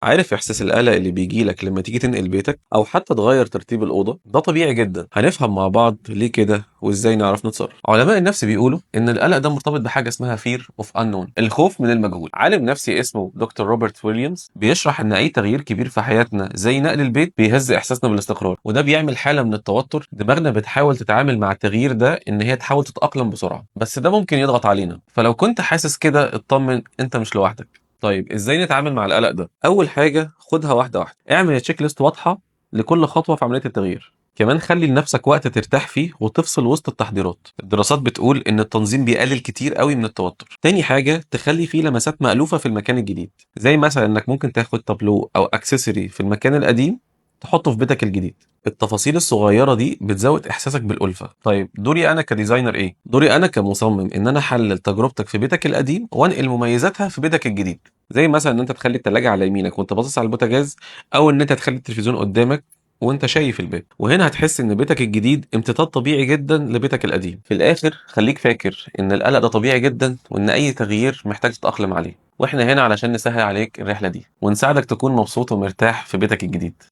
عارف إحساس القلق اللي بيجيلك لما تيجي تنقل بيتك أو حتى تغير ترتيب الأوضة؟ ده طبيعي جدا. هنفهم مع بعض ليه كده وإزاي نعرف نتصرف. علماء النفس بيقولوا إن القلق ده مرتبط بحاجة اسمها fear of unknown، الخوف من المجهول. عالم نفسي اسمه دكتور روبرت ويليامز بيشرح إن أي تغيير كبير في حياتنا زي نقل البيت بيهز إحساسنا بالاستقرار، وده بيعمل حالة من التوتر. دماغنا بتحاول تتعامل مع التغيير ده إن هي تحاول تتأقلم بسرعة، بس ده ممكن يضغط علينا. فلو كنت حاسس كده اطمن، أنت مش لوحدك. طيب ازاي نتعامل مع القلق ده؟ اول حاجه خدها واحده واحده، اعمل تشيك ليست واضحه لكل خطوه في عمليه التغيير. كمان خلي لنفسك وقت ترتاح فيه وتفصل وسط التحضيرات. الدراسات بتقول ان التنظيم بيقلل كتير قوي من التوتر. تاني حاجه تخلي فيه لمسات مألوفه في المكان الجديد، زي مثلا انك ممكن تاخد تابلو او اكسسوري في المكان القديم تحطه في بيتك الجديد. التفاصيل الصغيرة دي بتزود إحساسك بالألفة. طيب دوري أنا كديزاينر إيه؟ دوري أنا كمصمم إن أنا أحلل تجربتك في بيتك القديم وأنقل مميزاتها في بيتك الجديد. زي مثلا إن أنت تخلي التلاجة على يمينك وأنت باصص على البوتاجاز، أو إن أنت تخلي التلفزيون قدامك وأنت شايف البيت. وهنا هتحس إن بيتك الجديد امتداد طبيعي جدا لبيتك القديم. في الآخر خليك فاكر إن القلق ده طبيعي جدا، وإن أي تغيير محتاج تتأقلم عليه، وإحنا هنا علشان نسهل عليك الرحلة دي ونساعدك تكون مبسوط ومرتاح في بيتك الجديد.